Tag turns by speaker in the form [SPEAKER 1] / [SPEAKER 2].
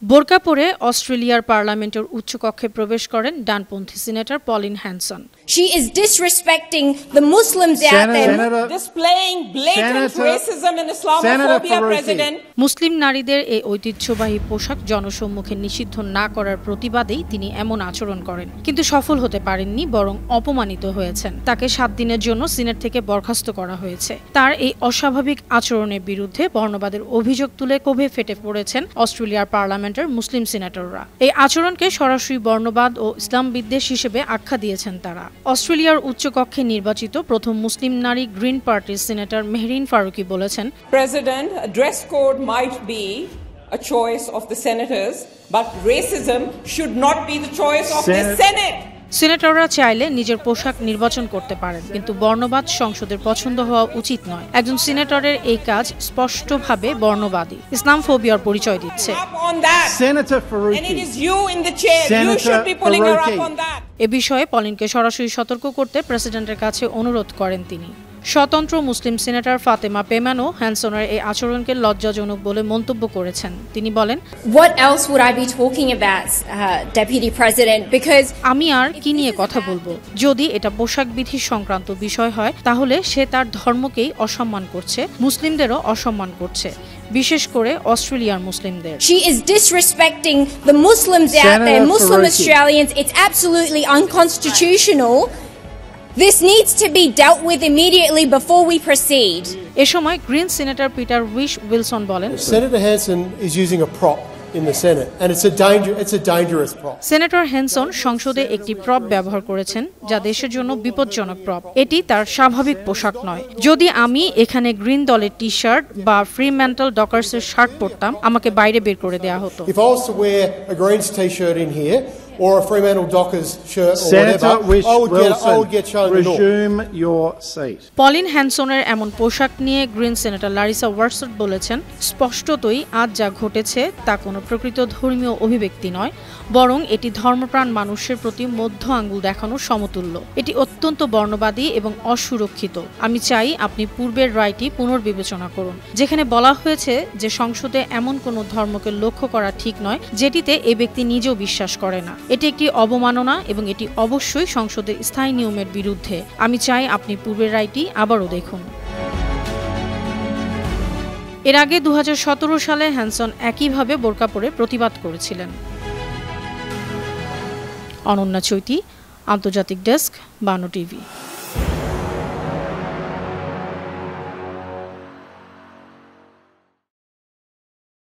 [SPEAKER 1] বোরকা পরে অস্ট্রেলিয়ার পার্লামেন্টের উচ্চকক্ষে প্রবেশ করেন ডানপন্থী senator Pauline Hanson.
[SPEAKER 2] She is disrespecting the Muslims out there.
[SPEAKER 3] Displaying blatant racism and Islamophobia, President.
[SPEAKER 1] মুসলিম নারীদের এই ঐতিহ্যবাহী পোশাক জনসম্মুখে নিষিদ্ধ না করার প্রতিবাদেই তিনি এমন আচরণ করেন, কিন্তু সফল হতে পারেননি, বরং অপমানিত হয়েছেন। তাকে 7 দিনের জন্য সিনেট থেকে বরখাস্ত করা হয়েছে। তার এই অস্বাভাবিক আচরণের বিরুদ্ধে বর্ণবাদের অভিযোগ তুলে ক্ষোভে ফেটে পড়েছেন অস্ট্রেলিয়ার পার্লামেন্টের মুসলিম সিনেটররা। এই আচরণকে সরাসরি বর্ণবাদ ও ইসলাম বিদ্বেষ হিসেবে আখ্যা দিয়েছেন তারা। অস্ট্রেলিয়ার উচ্চকক্ষে নির্বাচিত প্রথম মুসলিম নারী গ্রিন পার্টির সিনেটর মেহরিন ফারুকি বলেছেন,
[SPEAKER 3] President, a dress code might be a choice of the senators, but racism should not be the choice of the Senate.
[SPEAKER 1] সিনেটররা চাইলে নিজের পোশাক নির্বাচন করতে পারেন, কিন্তু বর্ণবাদ সংসদের পছন্দ হওয়া উচিত নয়। একজন সিনেটরের এই কাজ স্পষ্টভাবে বর্ণবাদী, ইসলাম ফোবিয়ার পরিচয় দিচ্ছে। এ বিষয়ে পলিনকে সরাসরি সতর্ক করতে প্রেসিডেন্টের কাছে অনুরোধ করেন তিনি। স্বতন্ত্র মুসলিম সিনেটর ফাতেমা পেমানো হ্যানসনের এই আচরণকে লজ্জাজনক বলে মন্তব্য করেছেন। তিনি বলেন,
[SPEAKER 2] What else would I be talking about, Deputy President? Because
[SPEAKER 1] আমি আর কি নিয়ে কথা বলবো? যদি এটা পোশাক বিধি সংক্রান্ত বিষয় হয়, তাহলে সে তার ধর্মকেই অসম্মান করছে, মুসলিমদেরও অসম্মান করছে, বিশেষ করে অস্ট্রেলিয়ার মুসলিমদের।
[SPEAKER 2] She is disrespecting the Muslims out there, Muslim Australians. It's absolutely unconstitutional. This needs to be dealt with immediately before we proceed.
[SPEAKER 1] এ সময় গ্রিন সিনেটর পিটার উইলসন বলেন,
[SPEAKER 4] Senator Hanson is using a prop in the Senate and it's a dangerous prop.
[SPEAKER 1] Senator Hanson সংসদে একটি prop ব্যবহার করেছেন, যা দেশের জন্য বিপজ্জনক প্রপ। এটি তার স্বাভাবিক পোশাক নয়। যদি আমি এখানে গ্রিন দলের টি-শার্ট বা ফ্রিম্যান্টল ডকার্সের শার্ট পরতাম, আমাকে বাইরে বের করে দেওয়া হতো।
[SPEAKER 4] If I was to wear a Greens t-shirt in here or a Fremantle Dockers shirt or whatever, I would get shown the door.
[SPEAKER 5] Resume your seat.
[SPEAKER 1] Pauline হ্যানসনের এমন পোশাক নিয়ে গ্রিন সেনেটর লারিসা ওয়াটসন বলেছেন, স্পষ্টতই আজ যা ঘটেছে তা কোনো প্রকৃত ধর্মীয় অভিব্যক্তি নয়, বরং এটি ধর্মপ্রাণ মানুষের প্রতি মধ্য আঙ্গুল দেখানোর সমতুল্য। এটি অত্যন্ত বর্ণবাদী এবং অসুরক্ষিত। আমি চাই আপনি পূর্বের রায়টি পুনর্বিবেচনা করুন, যেখানে বলা হয়েছে যে সংসদে এমন কোনো ধর্মকে লক্ষ্য করা ঠিক নয় যেটিতে এই ব্যক্তি নিজেও বিশ্বাস করে না। এটি একটি অবমাননা এবং এটি অবশ্যই সংসদের স্থায়ী নিয়মের বিরুদ্ধে। আমি চাই আপনি পূর্বের রায়টি আবারও দেখুন। এর আগে 2017 সালে হ্যানসন একইভাবে বোরকা পরে প্রতিবাদ করেছিলেন। অনন্যা চৈতি, আন্তর্জাতিক ডেস্ক, বানো টিভি।